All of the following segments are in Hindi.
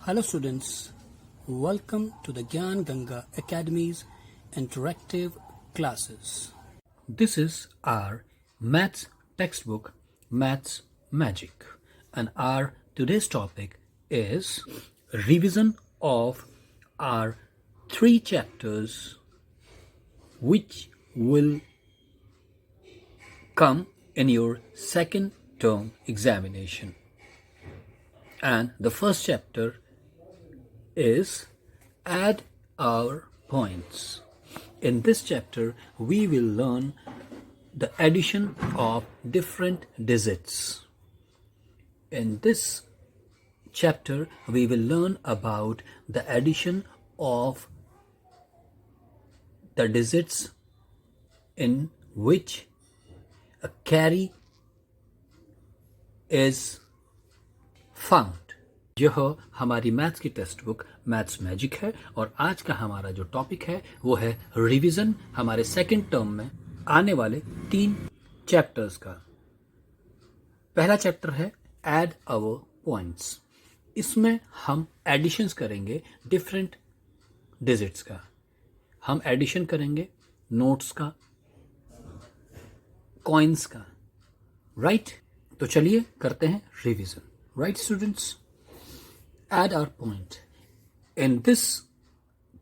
Hello students, welcome to the Gyan Ganga Academy's interactive classes. This is our maths textbook, Maths Magic, and our today's topic is revision of our 3 chapters which will come in your second term examination. And the first chapter is add our points. In this chapter, we will learn the addition of different digits. In this chapter, we will learn about the addition of the digits in which a carry is found. यह हमारी मैथ्स की टेक्स्ट बुक मैथ्स मैजिक है और आज का हमारा जो टॉपिक है वो है रिवीजन हमारे सेकंड टर्म में आने वाले 3 चैप्टर्स का। पहला चैप्टर है ऐड आवर पॉइंट्स। इसमें हम एडिशंस करेंगे डिफरेंट डिजिट्स का। हम एडिशन करेंगे नोट्स का, कॉइन्स का, राइट? तो चलिए करते हैं revision. Right, students? Add our point. In this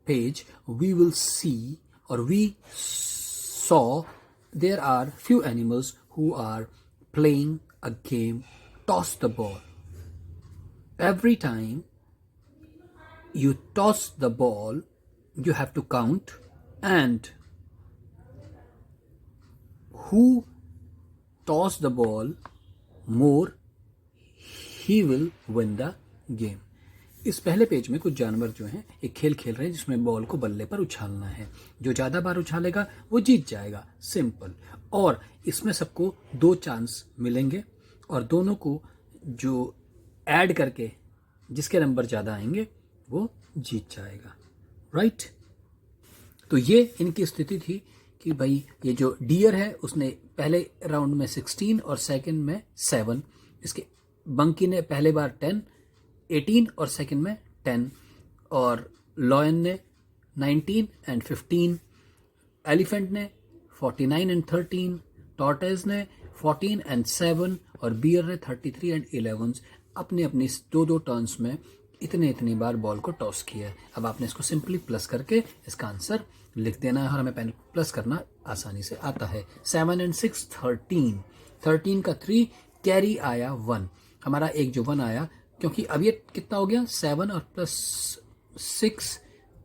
page, we will see or we saw there are few animals who are playing a game, toss the ball. Every time you toss the ball, you have to count and who toss the ball more he will win the game. इस पहले पेज में कुछ जानवर जो हैं एक खेल खेल रहे हैं जिसमें बॉल को बल्ले पर उछालना है। जो ज़्यादा बार उछालेगा वो जीत जाएगा, सिंपल। और इसमें सबको 2 चांस मिलेंगे और दोनों को जो ऐड करके जिसके नंबर ज़्यादा आएंगे वो जीत जाएगा, राइट? तो ये इनकी स्थिति थी कि भाई ये जो डियर है उसने पहले राउंड में 16 और सेकंड में 7, इसके बंकी ने पहले बार 10, 18 और सेकंड में 10, और लॉयन ने 19 एंड 15, एलिफेंट ने 49 एंड 13, टॉर्टोइज ने 14 एंड 7 और बियर ने 33 एंड 11 अपनी अपनी 2-2 टर्न्स में इतनी बार बॉल को टॉस किया है। अब आपने इसको सिंपली प्लस करके इसका आंसर लिख देना है और हमें पेन प्लस करना आसानी से आता है। 7 एंड 6 13 का 3 कैरी आया 1, हमारा एक जो 1 आया, क्योंकि अब ये कितना हो गया 7 और प्लस 6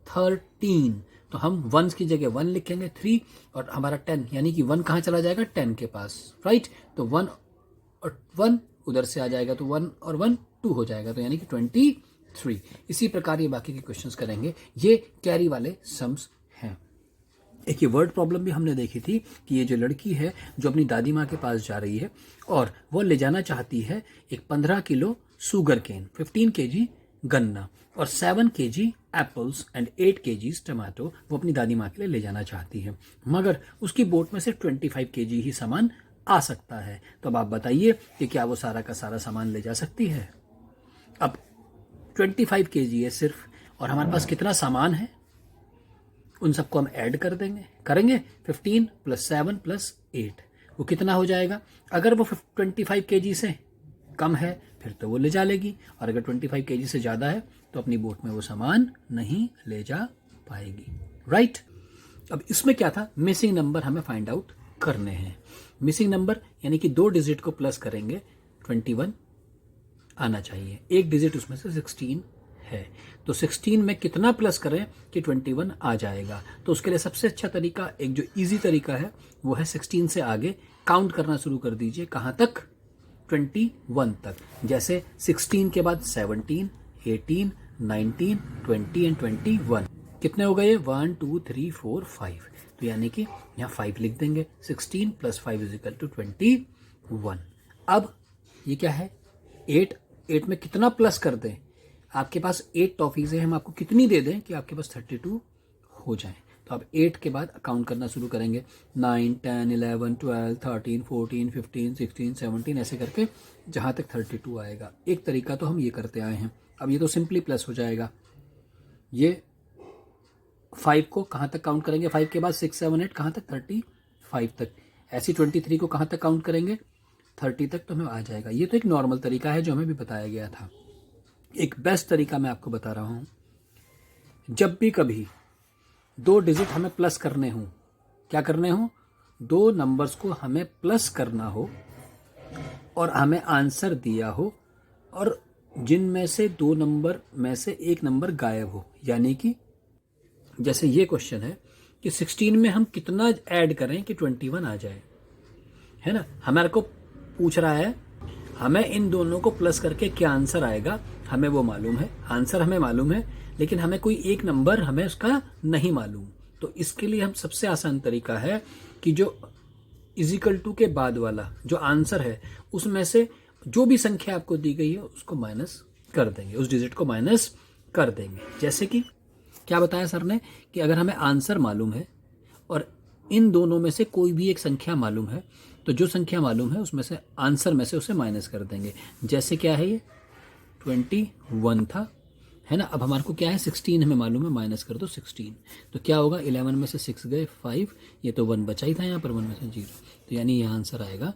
13, तो हम 1 की जगह 1 लिखेंगे 3 और हमारा 10, यानी कि 1 कहाँ चला जाएगा 10 के पास, राइट? तो 1 और 1 उधर से आ जाएगा तो 1 और 1 2 हो जाएगा, तो यानी कि 23। इसी प्रकार ये बाकी के क्वेश्चंस करेंगे। ये कैरी वाले सम्स हैं। एक ये वर्ड प्रॉब्लम भी हमने देखी थी कि ये जो लड़की है जो अपनी दादी माँ के पास जा रही है और वो ले जाना चाहती है एक 15 किलो शुगर केन, 15 केजी गन्ना और 7 KG apples and 8 KGs tomato वो अपनी दादी माँ के लिए ले जाना चाहती है, मगर उसकी बोट में से 25 केजी ही सामान आ सकता है। तो अब आप बताइए कि क्या वो सारा का सारा सामान ले जा सकती है? अब 25 केजी है सिर्फ और हमारे पास कितना सामान है उन सबको हम ऐड कर करेंगे 15 + 7 + 8, वो कितना हो जाएगा? अगर वो 25 केजी से कम है फिर तो वो ले जा लेगी, और अगर 25 केजी से ज़्यादा है तो अपनी बोट में वो सामान नहीं ले जा पाएगी, राइट? अब इसमें क्या था, मिसिंग नंबर हमें फाइंड आउट करने हैं। मिसिंग नंबर यानी कि 2 डिजिट को प्लस करेंगे 21 आना चाहिए, एक डिजिट उसमें से 16 है, तो 16 में कितना प्लस करें कि 21 आ जाएगा? तो उसके लिए सबसे अच्छा तरीका, एक जो इजी तरीका है वो है 16 से आगे काउंट करना शुरू कर दीजिए। कहाँ तक? 21 तक। जैसे 16 के बाद 17, 18, 19, 20 एंड 21 कितने हो गए? 1 2 3 4 5, तो यानी कि यहाँ 5 लिख देंगे। 16 + 5 = 21। अब ये क्या है? 8 में कितना प्लस कर दें? आपके पास 8 टॉफीज है, हम आपको कितनी दे दें कि आपके पास 32 हो जाए? तो आप 8 के बाद काउंट करना शुरू करेंगे, 9 10 11 12 13 14 15 16 17 ऐसे करके जहाँ तक 32 आएगा। एक तरीका तो हम ये करते आए हैं। अब ये तो सिंपली प्लस हो जाएगा। ये 5 को कहाँ तक काउंट करेंगे, 5 के बाद 6 7 8 कहाँ तक, 35 तक। ऐसी 23 को कहाँ तक काउंट करेंगे, 30 तक, तो हमें आ जाएगा। ये तो एक नॉर्मल तरीका है जो हमें भी बताया गया था। एक बेस्ट तरीका मैं आपको बता रहा हूँ। जब भी कभी 2 डिजिट हमें प्लस करने हों, क्या करने हों, 2 नंबर्स को हमें प्लस करना हो और हमें आंसर दिया हो और जिनमें से 2 नंबर में से एक नंबर गायब हो, यानी कि जैसे ये क्वेश्चन है कि 16 में हम कितना ऐड करें कि 21 आ जाए, है ना। हमारे को पूछ रहा है हमें इन दोनों को प्लस करके क्या आंसर आएगा, हमें वो मालूम है, आंसर हमें मालूम है, लेकिन हमें कोई एक नंबर हमें उसका नहीं मालूम। तो इसके लिए हम सबसे आसान तरीका है कि जो इजिकल टू के बाद वाला जो आंसर है उसमें से जो भी संख्या आपको दी गई है उसको माइनस कर देंगे, उस डिजिट को माइनस कर देंगे। जैसे कि क्या बताया सर ने कि अगर हमें आंसर मालूम है और इन दोनों में से कोई भी एक संख्या मालूम है, तो जो संख्या मालूम है उसमें से आंसर में से उसे माइनस कर देंगे। जैसे क्या है, ये 21 था, है ना। अब हमारे को क्या है, 16 हमें मालूम है, माइनस कर दो 16, तो क्या होगा, 11 में से 6 गए 5, ये तो 1 बचा ही था यहाँ पर, 1 में से 0, तो यानी यह आंसर आएगा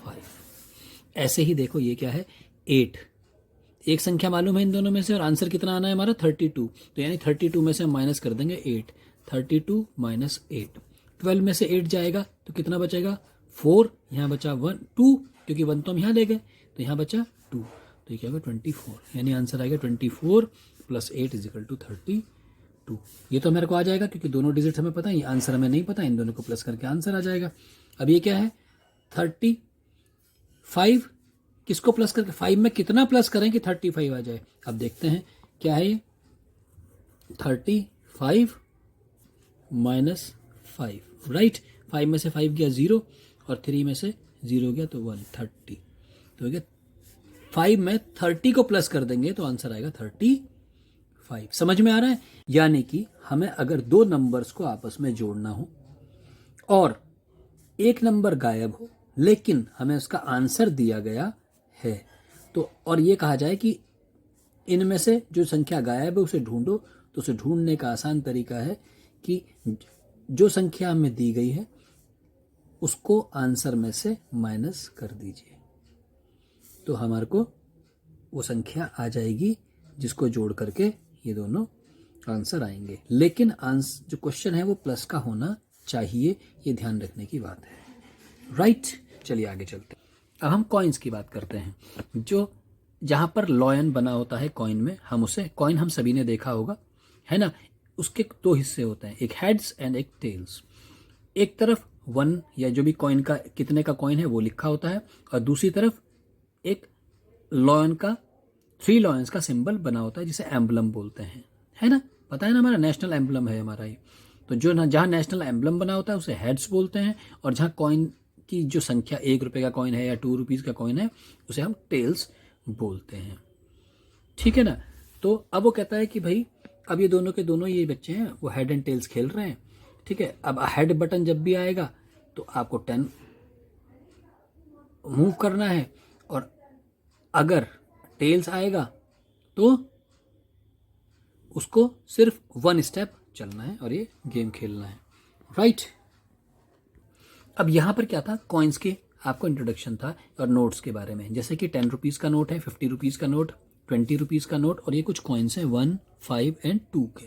5। ऐसे ही देखो ये क्या है, 8, एक संख्या मालूम है इन दोनों में से और आंसर कितना आना है हमारा 32, तो यानी 32 में से हम माइनस कर देंगे 8, 32 माइनस 8, 12 में से 8 जाएगा तो कितना बचेगा 4, यहाँ बचा 1 2, क्योंकि 1 तो हम यहाँ ले गए, तो यहाँ बचा 2, तो ये क्या होगा 24, यानी आंसर आएगा 24 प्लस 8 इज इक्वल टू 32। ये तो मेरे को आ जाएगा क्योंकि दोनों डिजिट हमें पता है, आंसर हमें नहीं पता, इन दोनों को प्लस करके आंसर आ जाएगा। अब ये क्या है 35, किसको प्लस करके, 5 में कितना प्लस करें कि 35 आ जाए। अब देखते हैं क्या है ये, 35 माइनस 5, राइट। 5 में से 5 गया 0 और 3 में से 0 गया तो 1, 30, तो हो गया 5 में 30 को प्लस कर देंगे तो आंसर आएगा 35। समझ में आ रहा है। यानी कि हमें अगर 2 नंबर्स को आपस में जोड़ना हो और एक नंबर गायब हो लेकिन हमें उसका आंसर दिया गया है, तो और ये कहा जाए कि इनमें से जो संख्या गायब है उसे ढूंढो, तो उसे ढूंढने का आसान तरीका है कि जो संख्या हमें दी गई है उसको आंसर में से माइनस कर दीजिए, तो हमारे को वो संख्या आ जाएगी जिसको जोड़ करके ये दोनों आंसर आएंगे। लेकिन आंसर जो क्वेश्चन है वो प्लस का होना चाहिए, ये ध्यान रखने की बात है, राइट। चलिए आगे चलते हैं। अब हम कॉइन्स की बात करते हैं, जो जहाँ पर लॉयन बना होता है कॉइन में, हम उसे, कॉइन हम सभी ने देखा होगा, है ना। उसके 2 हिस्से होते हैं, एक हेड्स एंड एक टेल्स। एक तरफ 1 या जो भी कॉइन का कितने का कॉइन है वो लिखा होता है और दूसरी तरफ एक लॉयन का 3 लॉयंस का सिंबल बना होता है जिसे एम्बलम बोलते हैं, है ना। पता है ना, हमारा नेशनल एम्बलम है हमारा ये। तो जो ना जहाँ नेशनल एम्बलम बना होता है उसे हेड्स बोलते हैं और जहाँ कॉइन की जो संख्या 1 रुपये का कॉइन है या 2 रुपीज़ का कॉइन है उसे हम टेल्स बोलते हैं, ठीक है ना। तो अब वो कहता है कि भाई अब ये दोनों के दोनों ये बच्चे हैं वो हेड एंड टेल्स खेल रहे हैं, ठीक है। अब हेड बटन जब भी आएगा तो आपको 10 मूव करना है और अगर टेल्स आएगा तो उसको सिर्फ 1 स्टेप चलना है और ये गेम खेलना है, राइट। अब यहाँ पर क्या था, कॉइन्स के आपको इंट्रोडक्शन था और नोट्स के बारे में, जैसे कि 10 रुपीज़ का नोट है, 50 रुपीज़ का नोट, 20 रुपीज़ का नोट, और ये कुछ कॉइन्स हैं 1, 5 एंड 2 के,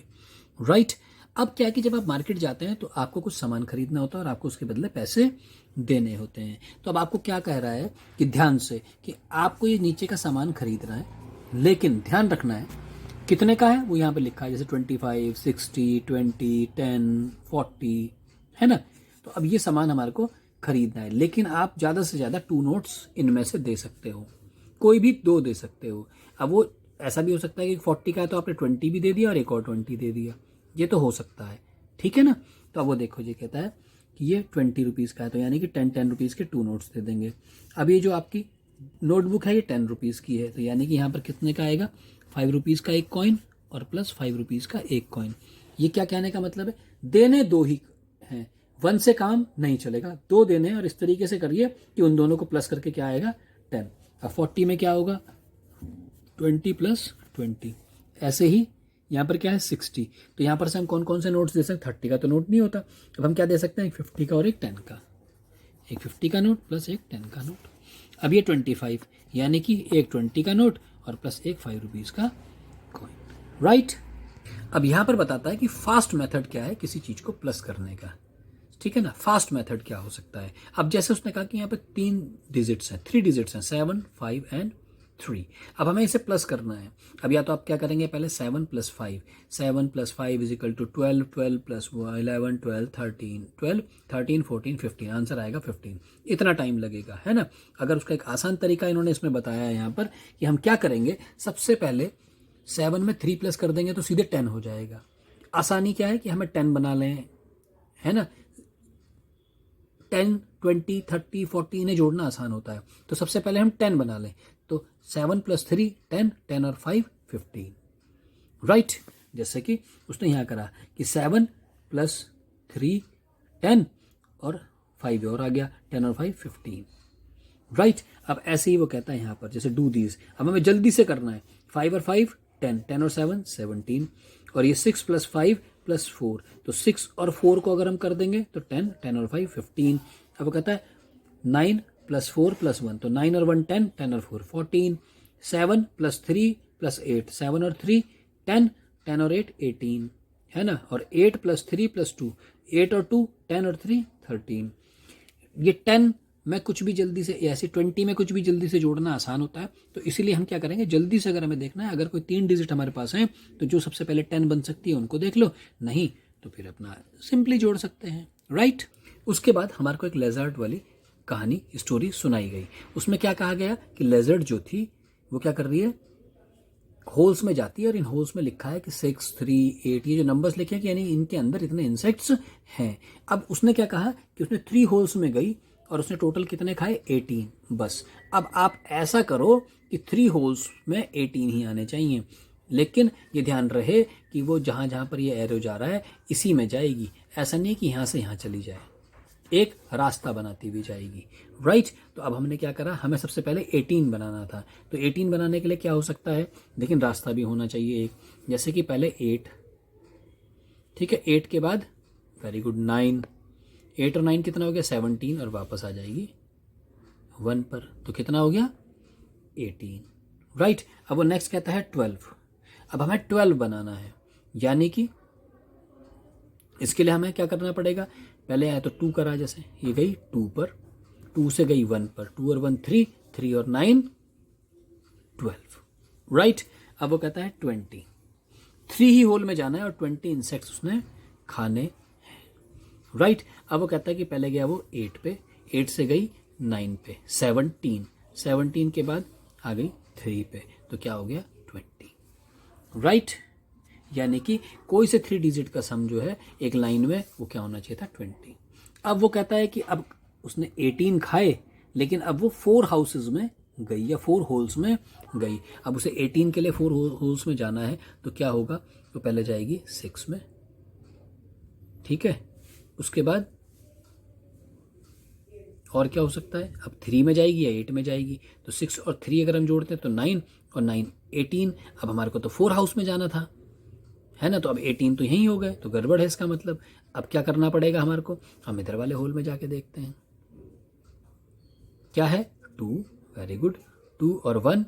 राइट। अब क्या कि जब आप मार्केट जाते हैं तो आपको कुछ सामान खरीदना होता है और आपको उसके बदले पैसे देने होते हैं। तो अब आपको क्या कह रहा है कि ध्यान से कि आपको ये नीचे का सामान खरीदना है, लेकिन ध्यान रखना है कितने का है वो यहाँ पे लिखा है, जैसे 25, 60, 20, 10, 40, है ना। तो अब ये सामान हमारे को खरीदना है, लेकिन आप ज़्यादा से ज़्यादा 2 नोट्स इनमें से दे सकते हो, कोई भी 2 दे सकते हो। अब वो ऐसा भी हो सकता है कि 40 का है तो आपने 20 भी दे दिया और एक और 20 दे दिया, ये तो हो सकता है, ठीक है ना। तो अब वो देखो ये कहता है कि ये 20 रुपीज़ का है, तो यानी कि 10 रुपीज़ के 2 नोट्स दे देंगे। अब ये जो आपकी नोटबुक है ये 10 रुपीज़ की है, तो यानी कि यहाँ पर कितने का आएगा, 5 रुपीज़ का एक कॉइन और प्लस 5 रुपीज़ का एक कॉइन। ये क्या कहने का मतलब है, देने 2 ही हैं, 1 से काम नहीं चलेगा, 2 देने, और इस तरीके से करिए कि उन दोनों को प्लस करके क्या आएगा 10। अब 40 में क्या होगा, 20 प्लस 20। ऐसे ही यहाँ पर क्या है 60, तो यहाँ पर से हम कौन कौन से नोट्स दे सकते हैं? 30 का तो नोट नहीं होता, अब हम क्या दे सकते हैं? एक 50 का और एक 10 का, एक 50 का नोट प्लस एक 10 का नोट। अब ये 25, यानी कि एक 20 का नोट और प्लस एक 5 रुपीज़ का कॉइन, राइट। अब यहाँ पर बताता है कि फास्ट मेथड क्या है किसी चीज़ को प्लस करने का, ठीक है ना। फास्ट मेथड क्या हो सकता है? अब जैसे उसने कहा कि यहाँ पे 3 डिजिट्स हैं, 3 डिजिट्स हैं, 7, 5 एंड 3। अब हमें इसे प्लस करना है। अब या तो आप क्या करेंगे, पहले 7 + 5, 7 + 5 = 12, 12 + 11, 12, 13, 12, 13, 14, 15, आंसर आएगा 15। इतना टाइम लगेगा, है ना। अगर उसका एक आसान तरीका इन्होंने इसमें बताया है यहाँ पर कि हम क्या करेंगे, सबसे पहले 7 में 3 प्लस कर देंगे तो सीधे 10 हो जाएगा। आसानी क्या है कि हमें 10 बना लें, है ना। 10, 20, 30, 40 इन्हें जोड़ना आसान होता है, तो सबसे पहले हम 10 बना लें। तो 7 + 3 10, 10 और 5 15, राइट। जैसे कि उसने यहाँ करा कि 7 + 3 10 और 5 और आ गया, 10 और 5 15, राइट। अब ऐसे ही वो कहता है यहाँ पर जैसे डू दीज, अब हमें जल्दी से करना है। 5 और 5 10, 10 और 7 17, और ये 6 + 5 + 4, तो 6 और 4 को अगर हम कर देंगे तो 10, 10 और 5 15। अब वो कहता है 9 + 4 + 1, तो 9 और 1 10, 10 और 4 14, 7 + 3 + 8, 7 और 3 10, 10 और 8 18, है ना। और 8 + 3 + 2, 8 और 2 10 और 3 13। ये 10 में कुछ भी जल्दी से, ऐसे 20 में कुछ भी जल्दी से जोड़ना आसान होता है, तो इसीलिए हम क्या करेंगे, जल्दी से अगर हमें देखना है, अगर कोई 3 डिजिट हमारे पास है तो जो सबसे पहले 10 बन सकती है उनको देख लो, नहीं तो फिर अपना सिंपली जोड़ सकते हैं, राइट। उसके बाद हमारे को एक लेजर्ड वाली कहानी स्टोरी सुनाई गई। उसमें क्या कहा गया कि लेजर्ड जो थी वो क्या कर रही है, होल्स में जाती है और इन होल्स में लिखा है कि 6, 3, 8, ये जो नंबर्स लिखे हैं कि यानी इनके अंदर इतने इंसेक्ट्स हैं। अब उसने क्या कहा कि उसने 3 होल्स में गई और उसने टोटल कितने खाए, 18 बस। अब आप ऐसा करो कि 3 होल्स में 18 ही आने चाहिए, लेकिन ये ध्यान रहे कि वो जहाँ जहाँ पर ये एरो जा रहा है इसी में जाएगी, ऐसा नहीं कि यहाँ से यहाँ चली जाए, एक रास्ता बनाती हुई जाएगी, राइट। तो अब हमने क्या करा, हमें सबसे पहले 18 बनाना था, तो 18 बनाने के लिए क्या हो सकता है, लेकिन रास्ता भी होना चाहिए एक, जैसे कि पहले 8, ठीक है, 8 के बाद वेरी गुड 9, 8 और 9 कितना हो गया 17, और वापस आ जाएगी 1 पर, तो कितना हो गया 18, राइट। अब वो नेक्स्ट कहता है 12, अब हमें 12 बनाना है, यानी कि इसके लिए हमें क्या करना पड़ेगा, पहले आया तो 2 करा, जैसे ये गई 2 पर, 2 से गई 1 पर, 2 और 1 3, 3 और 9 12, राइट। अब वो कहता है 20, 3 ही होल में जाना है और 20 इंसेक्ट्स उसने खाने हैं, राइट। अब वो कहता है कि पहले गया वो 8 पे, 8 से गई 9 पे, 17, 17 के बाद आ गई 3 पे, तो क्या हो गया 20, राइट। यानी कि कोई से 3 डिजिट का सम जो है एक लाइन में वो क्या होना चाहिए था 20। अब वो कहता है कि अब उसने 18 खाए, लेकिन अब वो 4 हाउसेज में गई या 4 होल्स में गई। अब उसे 18 के लिए 4 होल्स में जाना है, तो क्या होगा, तो पहले जाएगी 6 में, ठीक है, उसके बाद और क्या हो सकता है, अब 3 में जाएगी या 8 में जाएगी, तो 6 और 3 अगर हम जोड़ते हैं तो 9 और 9 18। अब हमारे को तो 4 हाउस में जाना था, है ना, तो अब 18 तो यहीं हो गए, तो गड़बड़ है इसका मतलब। अब क्या करना पड़ेगा हमारे को, हम इधर वाले होल में जाके देखते हैं क्या है, 2 वेरी गुड, 2 और 1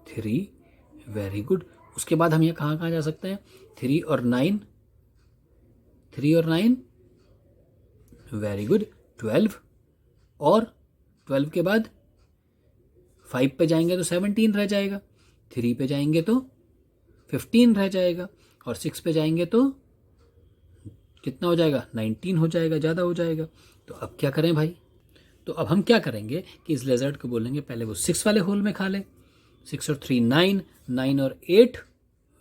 3 वेरी गुड। उसके बाद हम ये कहाँ कहाँ जा सकते हैं, 3 और 9, 3 और 9 वेरी गुड 12, और 12 के बाद 5 पे जाएंगे तो 17 रह जाएगा, 3 पे जाएंगे तो 15 रह जाएगा, और 6 पे जाएंगे तो कितना हो जाएगा 19 हो जाएगा, ज़्यादा हो जाएगा। तो अब क्या करें भाई, तो अब हम क्या करेंगे कि इस लेजर्ड को बोलेंगे पहले वो 6 वाले होल में खा ले, 6 और 3 9, 9 और 8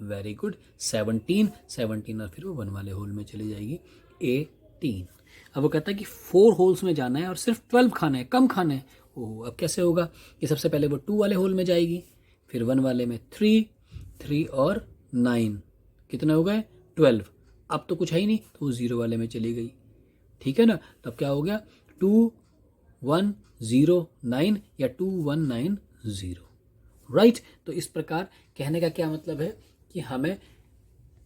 वेरी गुड 17, 17 और फिर वो 1 वाले होल में चली जाएगी 18। अब वो कहता है कि 4 होल्स में जाना है और सिर्फ 12 खाना है, कम खाना है। ओह, अब कैसे होगा कि सबसे पहले वो 2 वाले होल में जाएगी, फिर 1 वाले में 3, 3 और 9 कितने हो गए 12। अब तो कुछ है ही नहीं, तो वो 0 वाले में चली गई, ठीक है ना। तो अब क्या हो गया 2 1 0 9 या 2 1 9 0, राइट। तो इस प्रकार कहने का क्या मतलब है कि हमें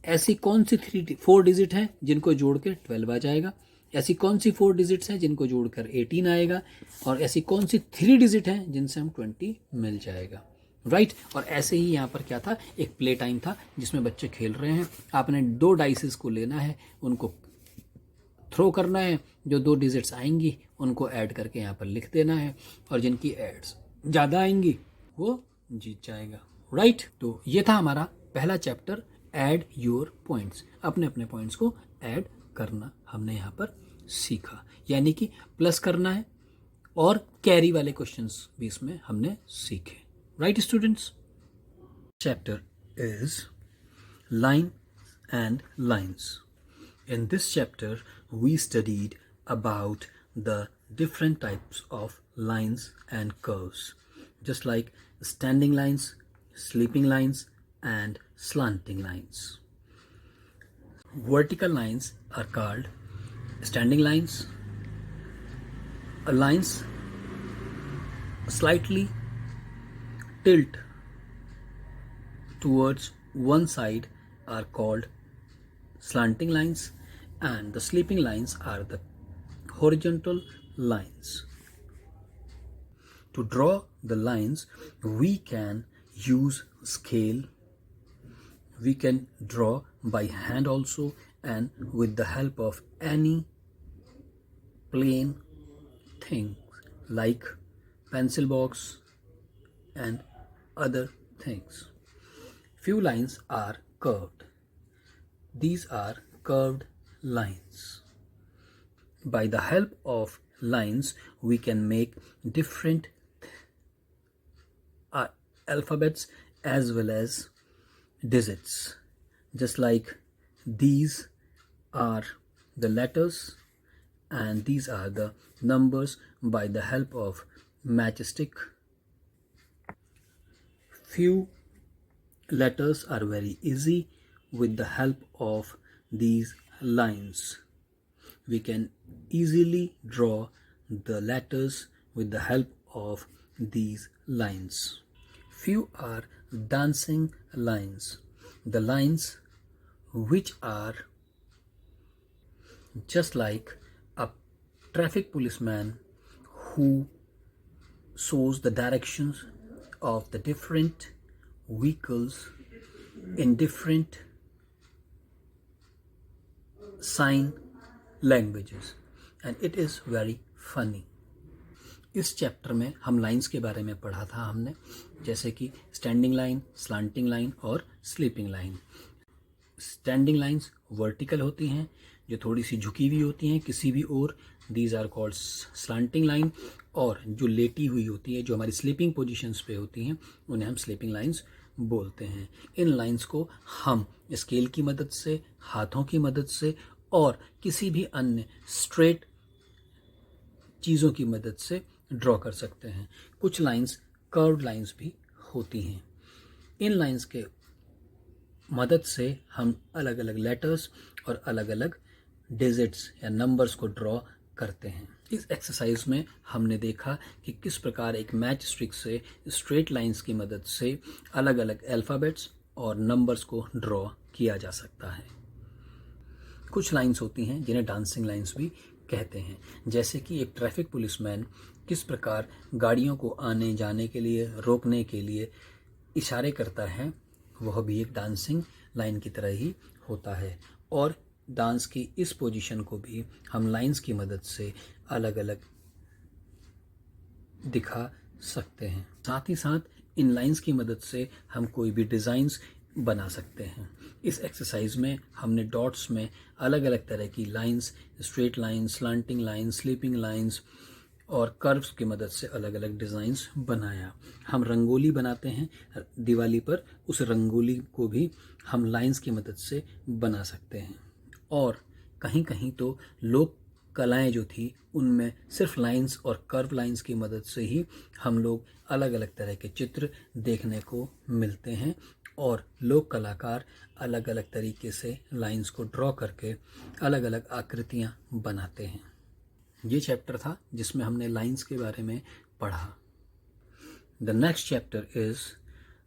ऐसी कौन सी 4 डिजिट हैं जिनको जोड़ के 12 आ जाएगा, ऐसी कौन सी 4 डिजिट्स हैं जिनको जोड़कर 18 आएगा, और ऐसी कौन सी 3 डिजिट हैं जिनसे हम 20 मिल जाएगा, राइट। और ऐसे ही यहाँ पर क्या था, एक प्ले टाइम था जिसमें बच्चे खेल रहे हैं। आपने 2 डाइसेस को लेना है, उनको थ्रो करना है, जो 2 डिजिट्स आएंगी उनको ऐड करके यहाँ पर लिख देना है, और जिनकी एड्स ज़्यादा आएंगी वो जीत जाएगा, राइट। तो ये था हमारा पहला चैप्टर, ऐड योर पॉइंट्स। अपने अपने पॉइंट्स को ऐड करना हमने यहाँ पर सीखा, यानी कि प्लस करना है, और कैरी वाले क्वेश्चंस भी इसमें हमने सीखे, right students. Chapter is line and lines. In this chapter, we studied about the different types of lines and curves, just like standing lines, sleeping lines, and slanting lines. Vertical lines are called standing lines. Lines slightly tilt towards one side are called slanting lines, and the sleeping lines are the horizontal lines. To draw the lines, we can use scale. We can draw by hand also, and with the help of any plain thing like pencil box and other things. Few lines are curved. These are curved lines. By the help of lines, we can make different alphabets as well as digits. Just like these are the letters and these are the numbers by the help of matchstick. Few letters are very easy. With the help of these lines, we can easily draw the letters with the help of these lines. Few are dancing lines. The lines which are just like a traffic policeman who shows the directions of the different vehicles in different sign languages, and it is very funny. इस चैप्टर में हम लाइंस के बारे में पढ़ा था हमने, जैसे कि स्टैंडिंग लाइन, स्लांटिंग लाइन और sleeping line. Standing lines vertical होती हैं, जो थोड़ी सी झुकी हुई होती हैं किसी भी ओर, these are called slanting line. और जो लेटी हुई होती है, जो हमारी स्लीपिंग पोजीशंस पे होती हैं, उन्हें हम स्लीपिंग लाइंस बोलते हैं। इन लाइंस को हम स्केल की मदद से, हाथों की मदद से और किसी भी अन्य स्ट्रेट चीज़ों की मदद से ड्रॉ कर सकते हैं। कुछ लाइंस कर्व्ड लाइंस भी होती हैं। इन लाइंस के मदद से हम अलग अलग लेटर्स और अलग अलग डिजिट्स या नंबर्स को ड्रॉ करते हैं। इस एक्सरसाइज में हमने देखा कि किस प्रकार एक मैच स्टिक से स्ट्रेट लाइंस की मदद से अलग अलग अल्फ़ाबेट्स और नंबर्स को ड्रॉ किया जा सकता है। कुछ लाइंस होती हैं जिन्हें डांसिंग लाइंस भी कहते हैं, जैसे कि एक ट्रैफिक पुलिसमैन किस प्रकार गाड़ियों को आने जाने के लिए रोकने के लिए इशारे करता है, वह भी एक डांसिंग लाइन की तरह ही होता है। और डांस की इस पोजीशन को भी हम लाइंस की मदद से अलग अलग दिखा सकते हैं। साथ ही साथ इन लाइंस की मदद से हम कोई भी डिज़ाइंस बना सकते हैं। इस एक्सरसाइज में हमने डॉट्स में अलग अलग तरह की lines, straight lines, slanting lines, sleeping lines और कर्व्स की मदद से अलग अलग डिज़ाइंस बनाया। हम रंगोली बनाते हैं दिवाली पर, उस रंगोली को भी हम लाइंस की मदद से बना सकते हैं। और कहीं कहीं तो लोक कलाएं जो थी, उनमें सिर्फ लाइंस और कर्व लाइंस की मदद से ही हम लोग अलग अलग तरह के चित्र देखने को मिलते हैं, और लोक कलाकार अलग अलग तरीके से लाइंस को ड्रॉ करके अलग अलग आकृतियां बनाते हैं। ये चैप्टर था जिसमें हमने लाइंस के बारे में पढ़ा। The next chapter is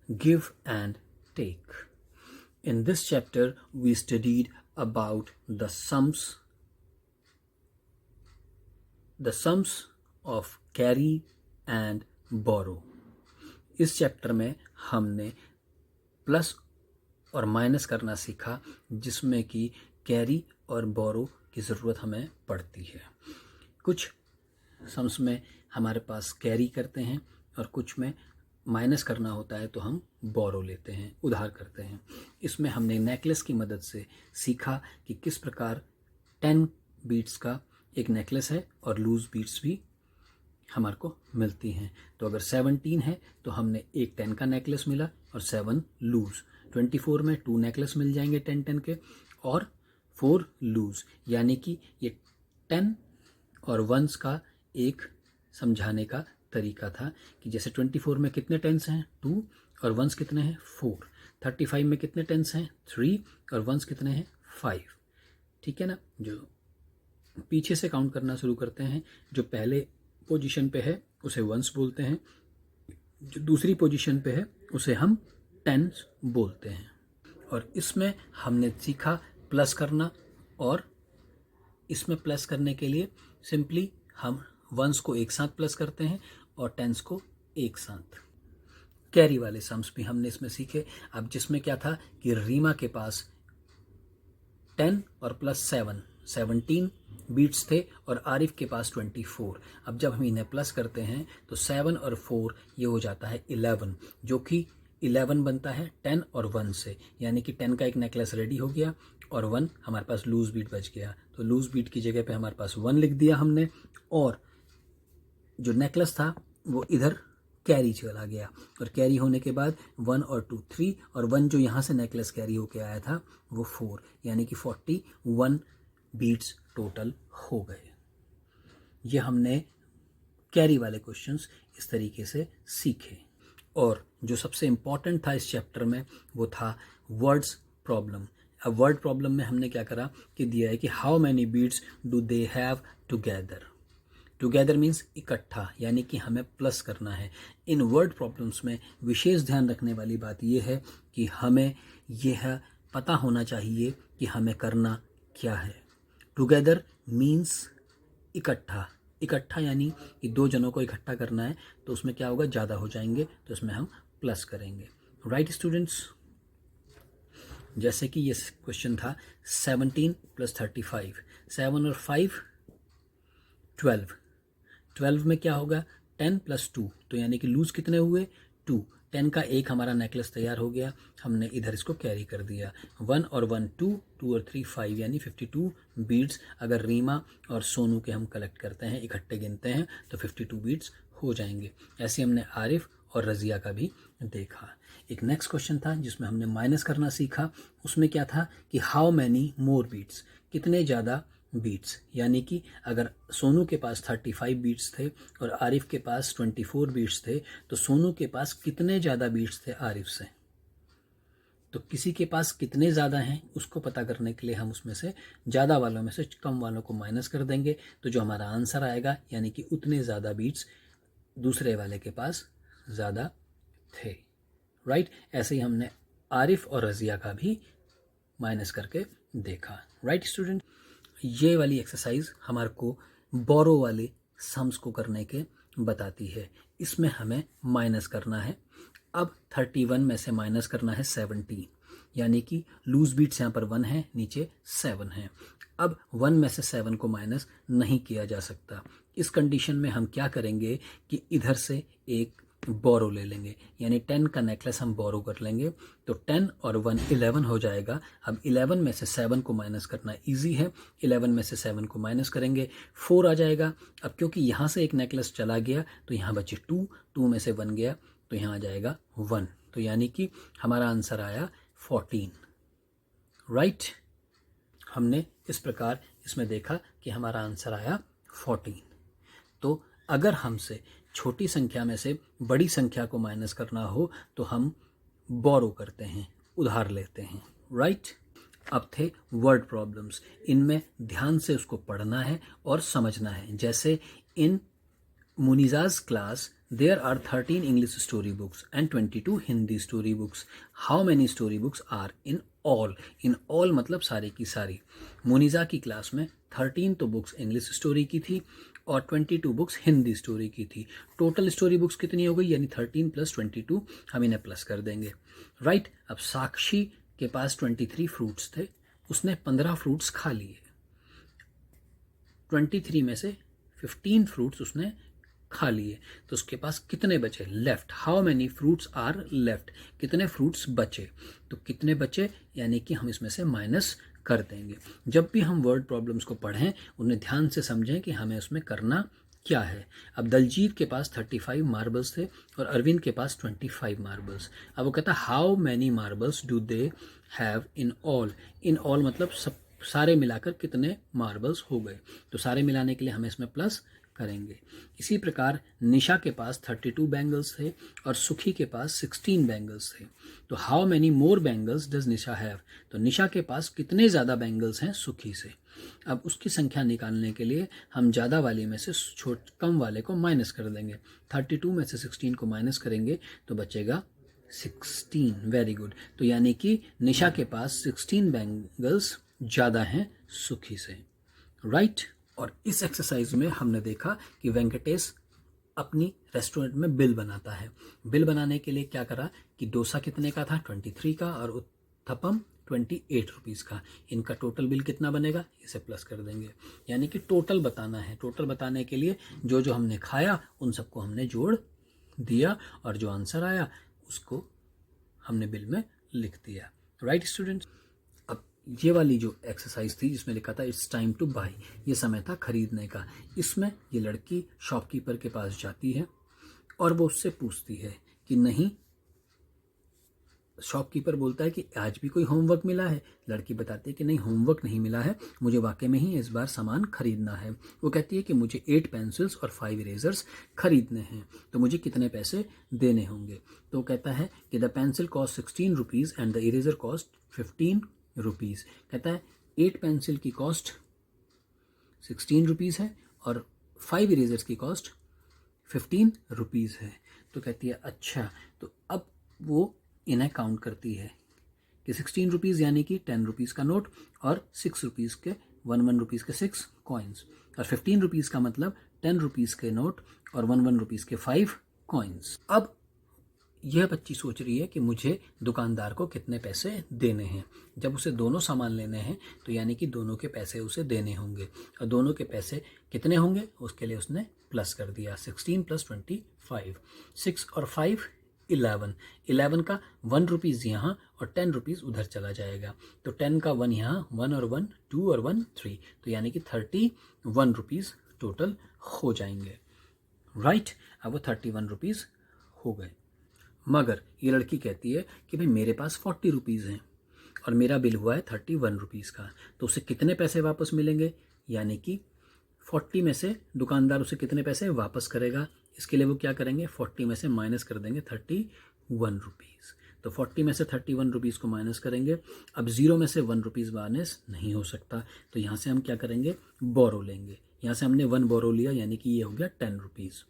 give and take. In this chapter, we studied about the sums of carry and borrow. इस चैप्टर में हमने प्लस और माइनस करना सीखा, जिसमें कि कैरी और बोरो की ज़रूरत हमें पड़ती है। कुछ सम्स में हमारे पास कैरी करते हैं और कुछ में माइनस करना होता है तो हम बोरो लेते हैं, उधार करते हैं। इसमें हमने नेकलेस की मदद से सीखा कि किस प्रकार 10 बीट्स का एक नेकलेस है और लूज बीट्स भी हमारे को मिलती हैं। तो अगर 17 है तो हमने एक 10 का नेकलेस मिला और 7 लूज। 24 में 2 नेकलेस मिल जाएंगे 10 के और 4 लूज, यानी कि ये 10 और 1s का एक समझाने का तरीका था कि जैसे 24 में कितने 10s हैं 2 और 1s कितने हैं 4। 35 में कितने 10s हैं 3 और 1s कितने हैं 5। ठीक है ना। जो पीछे से काउंट करना शुरू करते हैं, जो पहले पोजीशन पे है उसे 1s बोलते हैं, जो दूसरी पोजीशन पे है उसे हम 10s बोलते हैं। और इसमें हमने सीखा प्लस करना, और इसमें प्लस करने के लिए सिंपली हम 1s को एक साथ प्लस करते हैं और 10s को एक साथ। कैरी वाले सम्स भी हमने इसमें सीखे। अब जिसमें क्या था कि रीमा के पास 10 और प्लस 7 17 बीट्स थे और आरिफ के पास 24। अब जब हम इन्हें प्लस करते हैं तो 7 और 4 ये हो जाता है 11, जो कि 11 बनता है 10 और 1 से, यानी कि 10 का एक नेकलेस रेडी हो गया और 1 हमारे पास लूज बीट बच गया। तो लूज बीट की जगह पे हमारे पास 1 लिख दिया हमने, और जो नेकलेस था वो इधर कैरी चला गया, और कैरी होने के बाद 1 और 2 3 और 1 जो यहाँ से नेकलेस कैरी होके आया था वो 4, यानी कि 41 बीट्स टोटल हो गए। ये हमने कैरी वाले क्वेश्चंस इस तरीके से सीखे। और जो सबसे इम्पॉर्टेंट था इस चैप्टर में वो था वर्ड्स प्रॉब्लम। अब वर्ड प्रॉब्लम में हमने क्या करा कि दिया है कि how many beats do they have together. Together means इकट्ठा, यानी कि हमें प्लस करना है। इन वर्ड प्रॉब्लम्स में विशेष ध्यान रखने वाली बात यह है कि हमें यह पता होना चाहिए कि हमें करना क्या है। टुगेदर मीन्स इकट्ठा, इकट्ठा यानी कि 2 जनों को इकट्ठा करना है, तो उसमें क्या होगा ज़्यादा हो जाएंगे, तो उसमें हम प्लस करेंगे। राइट स्टूडेंट्स, जैसे कि ये क्वेश्चन था 17 + 35, 7 और 5 12। 12 में क्या होगा 10 + 2, तो यानी कि लूज कितने हुए 2। 10 का एक हमारा नेकलेस तैयार हो गया, हमने इधर इसको कैरी कर दिया। 1 और 1 2, 2 और 3 5, यानी 52 बीट्स अगर रीमा और सोनू के हम कलेक्ट करते हैं, इकट्ठे गिनते हैं, तो 52 बीट्स हो जाएंगे। ऐसे हमने आरिफ और रज़िया का भी देखा। एक नेक्स्ट क्वेश्चन था जिसमें हमने माइनस करना सीखा। उसमें क्या था कि हाउ मैनी मोर बीट्स, कितने ज़्यादा बीट्स, यानी कि अगर सोनू के पास 35 बीट्स थे और आरिफ के पास 24 बीट्स थे, तो सोनू के पास कितने ज़्यादा बीट्स थे आरिफ से। तो किसी के पास कितने ज़्यादा हैं उसको पता करने के लिए हम उसमें से ज़्यादा वालों में से कम वालों को माइनस कर देंगे, तो जो हमारा आंसर आएगा यानी कि उतने ज़्यादा बीट्स दूसरे वाले के पास ज़्यादा थे। राइट, ऐसे ही हमने आरिफ और रज़िया का भी माइनस करके देखा। राइट स्टूडेंट, ये वाली एक्सरसाइज हमारे को बोरो वाले सम्स को करने के बताती है। इसमें हमें माइनस करना है। अब 31 में से माइनस करना है 17, यानी कि लूज बीट्स यहाँ पर 1 है, नीचे 7 है। अब 1 में से 7 को माइनस नहीं किया जा सकता। इस कंडीशन में हम क्या करेंगे कि इधर से एक बोरो ले लेंगे, यानी 10 का नेकलेस हम बोरो कर लेंगे, तो 10 और 1 11 हो जाएगा। अब 11 में से 7 को माइनस करना इजी है। 11 में से 7 को माइनस करेंगे 4 आ जाएगा। अब क्योंकि यहाँ से एक नेकलेस चला गया तो यहाँ बचे 2, 2 में से 1 गया तो यहाँ आ जाएगा 1, तो यानी कि हमारा आंसर आया 14। राइट, हमने इस प्रकार इसमें देखा कि हमारा आंसर आया 14। तो अगर हमसे छोटी संख्या में से बड़ी संख्या को माइनस करना हो तो हम बोरो करते हैं, उधार लेते हैं। राइट, अब थे वर्ड प्रॉब्लम्स। इनमें ध्यान से उसको पढ़ना है और समझना है। जैसे इन मुनीजाज class There are 13 English story books and 22 Hindi story books. How many story books are in all? In all मतलब सारी की सारी. मुनीजा की क्लास में 13 तो बुक्स इंग्लिश स्टोरी की थी और 22 बुक्स हिंदी स्टोरी की थी. टोटल स्टोरी बुक्स कितनी हो गई? यानी 13 + 22. हम इन्हें प्लस कर देंगे. राइट. अब साक्षी के पास 23 फ्रूट्स थे, उसने 15 फ्रूट्स खा लिए. 23 में से 15 फ्रूट्स उसने खा लिए, तो उसके पास कितने बचे? Left. How many fruits are left? कितने फ्रूट्स बचे? तो कितने बचे यानी कि हम इसमें से माइनस कर देंगे. जब भी हम वर्ड प्रॉब्लम्स को पढ़ें उन्हें ध्यान से समझें कि हमें उसमें करना क्या है. अब दलजीत के पास 35 मार्बल्स थे और अरविंद के पास 25 मार्बल्स. अब वो कहता है how many marbles do they have in all? In all मतलब सब सारे मिलाकर कितने मार्बल्स हो गए. तो सारे मिलाने के लिए हम इसमें प्लस करेंगे. इसी प्रकार निशा के पास 32 बैंगल्स थे और सुखी के पास 16 बैंगल्स थे. तो how many more bangles does Nisha have? तो निशा के पास कितने ज़्यादा बैंगल्स हैं सुखी से. अब उसकी संख्या निकालने के लिए हम ज़्यादा वाले में से कम वाले को माइनस कर देंगे. 32 में से 16 को माइनस करेंगे तो बचेगा 16. Very good. तो यानी कि निशा के पास 16 बैंगल्स ज़्यादा हैं सुखी से. राइट. और इस एक्सरसाइज में हमने देखा कि वेंकटेश अपनी रेस्टोरेंट में बिल बनाता है. बिल बनाने के लिए क्या करा कि डोसा कितने का था? 23 का और उत्थपम 28 रुपीज़ का. इनका टोटल बिल कितना बनेगा? इसे प्लस कर देंगे. यानी कि टोटल बताना है. टोटल बताने के लिए जो जो हमने खाया उन सबको हमने जोड़ दिया और जो आंसर आया उसको हमने बिल में लिख दिया. Right students. अब ये वाली जो एक्सरसाइज थी जिसमें लिखा था इट्स टाइम टू बाई, ये समय था खरीदने का. इसमें ये लड़की शॉपकीपर के पास जाती है और वो उससे पूछती है कि नहीं. शॉपकीपर बोलता है कि आज भी कोई होमवर्क मिला है? लड़की बताती है कि नहीं, होमवर्क नहीं मिला है, मुझे वाकई में ही इस बार सामान खरीदना है. वो कहती है कि मुझे 8 पेंसिल्स और 5 इरेजर्स खरीदने हैं, तो मुझे कितने पैसे देने होंगे? तो वो कहता है कि the pencil cost 16 rupees and the eraser cost 15 rupees. कहता है 8 पेंसिल की कॉस्ट 16 रुपीज़ है और 5 इरेजर्स की कॉस्ट 15 रुपीज़ है. तो कहती है अच्छा. तो अब वो इन्हें काउंट करती है कि 16 रुपीज़ यानी कि 10 रुपीज़ का नोट और 6 रुपीज़ के 1 रुपीज़ के 6 कॉइन्स और 15 रुपीज़ का मतलब 10 रुपीज़ के नोट और 1 रुपीज़ के 5 कॉइन्स. अब यह बच्ची सोच रही है कि मुझे दुकानदार को कितने पैसे देने हैं. जब उसे दोनों सामान लेने हैं तो यानी कि दोनों के पैसे उसे देने होंगे और दोनों के पैसे कितने होंगे उसके लिए उसने प्लस कर दिया. 16 + 25, 6 और 5 11. 11 का 1 रुपीज़ यहाँ और 10 रुपीज़ उधर चला जाएगा. तो 10 का 1 यहाँ, 1 और 1 2 और 1 3. तो यानी कि 31 रुपीज़ टोटल हो जाएंगे. राइट. अब वो 31 रुपीज़ हो गए. मगर ये लड़की कहती है कि भाई मेरे पास 40 रुपीज़ हैं और मेरा बिल हुआ है 31 रुपीज़ का, तो उसे कितने पैसे वापस मिलेंगे? यानी कि 40 में से दुकानदार उसे कितने पैसे वापस करेगा? इसके लिए वो क्या करेंगे? 40 में से माइनस कर देंगे 31 रुपीज़. तो 40 में से 31 रुपीज़ को माइनस करेंगे. अब 0 में से 1 रुपीज़ माइनस नहीं हो सकता, तो यहाँ से हम क्या करेंगे? बोरो लेंगे. यहाँ से हमने 1 बोरो लिया यानी कि ये हो गया 10 रुपीज़.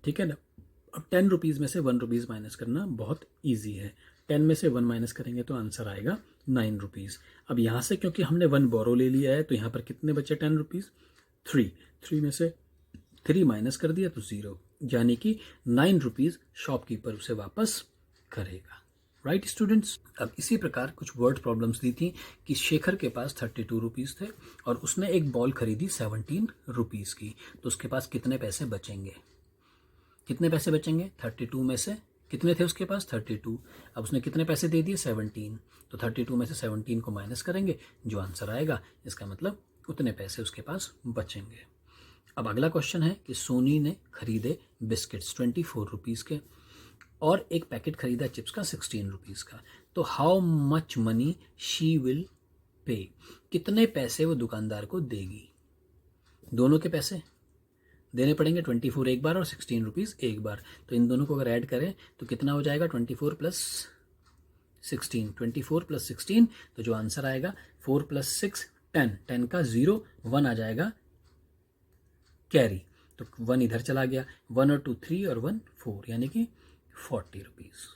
ठीक है ना. अब 10 रुपीज़ में से 1 रुपीज़ माइनस करना बहुत ईजी है. 10 में से 1 माइनस करेंगे तो आंसर आएगा 9 रुपीज़. अब यहाँ से क्योंकि हमने 1 बोरो ले लिया है तो यहाँ पर कितने बचे 10 रुपीज़? 3 में से 3 माइनस कर दिया तो 0, यानी कि 9 रुपीज़ शॉपकीपर उसे वापस करेगा. Right students. अब इसी प्रकार कुछ वर्ड प्रॉब्लम्स दी थी कि शेखर के पास 32 रुपीज़ थे और उसने एक बॉल खरीदी 17 रुपीज़ की, तो उसके पास कितने पैसे बचेंगे? कितने पैसे बचेंगे? 32 में से कितने थे उसके पास? 32. अब उसने कितने पैसे दे दिए? 17. तो 32 में से 17 को माइनस करेंगे, जो आंसर आएगा इसका मतलब उतने पैसे उसके पास बचेंगे. अब अगला क्वेश्चन है कि सोनी ने खरीदे बिस्किट्स 24 रुपीज़ के और एक पैकेट खरीदा चिप्स का 16 रुपीज़ का. तो how much money she will pay? कितने पैसे वो दुकानदार को देगी? दोनों के पैसे देने पड़ेंगे. 24 एक बार और 16 रुपीज़ एक बार. तो इन दोनों को अगर ऐड करें तो कितना हो जाएगा? 24 + 16. 24 + 16, तो जो आंसर आएगा 4 + 6 10. 10 का 0 1 आ जाएगा कैरी. तो 1 इधर चला गया, 1 और 2 3 और 1 4, यानी कि 40 रुपीज़,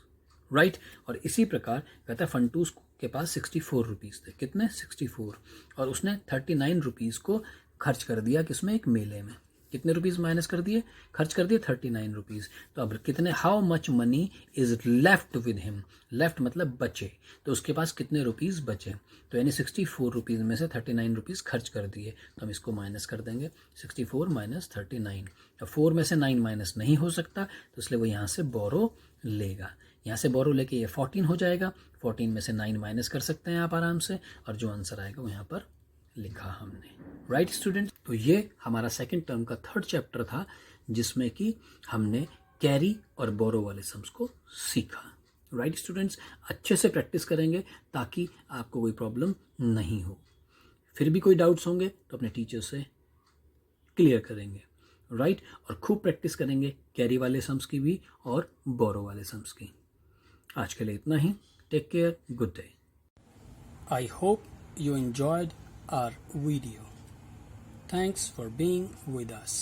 राइट। और इसी प्रकार कहता है फंटूस के पास 64 रुपीज़ थे, कितने 64, और उसने 39 रुपीज़ को खर्च कर दिया किसमें, एक मेले में। कितने रुपीज़ माइनस कर दिए, खर्च कर दिए 39 रुपीज़। तो अब कितने, how much money is left with him, left मतलब बचे, तो उसके पास कितने रुपीज़ बचे, तो यानी 64 रुपीज़ में से 39 रुपीज़ खर्च कर दिए, तो हम इसको माइनस कर देंगे, 64 माइनस 39। अब 4 में से 9 माइनस नहीं हो सकता, तो इसलिए वो यहाँ से बोरो लेगा, यहाँ से बोरो लेके ये 14 हो जाएगा, 14 में से 9 माइनस कर सकते हैं आप आराम से, और जो आंसर आएगा वो यहाँ पर लिखा हमने, राइट स्टूडेंट। तो ये हमारा सेकंड टर्म का थर्ड चैप्टर था, जिसमें कि हमने कैरी और बोरो वाले सम्स को सीखा, राइट स्टूडेंट्स। अच्छे से प्रैक्टिस करेंगे ताकि आपको कोई प्रॉब्लम नहीं हो, फिर भी कोई डाउट्स होंगे तो अपने टीचर से क्लियर करेंगे, राइट। और खूब प्रैक्टिस करेंगे कैरी वाले सम्स की भी और बोरो वाले सम्स की। आज के लिए इतना ही, take care, good day. I hope you enjoyed our video. Thanks for being with us.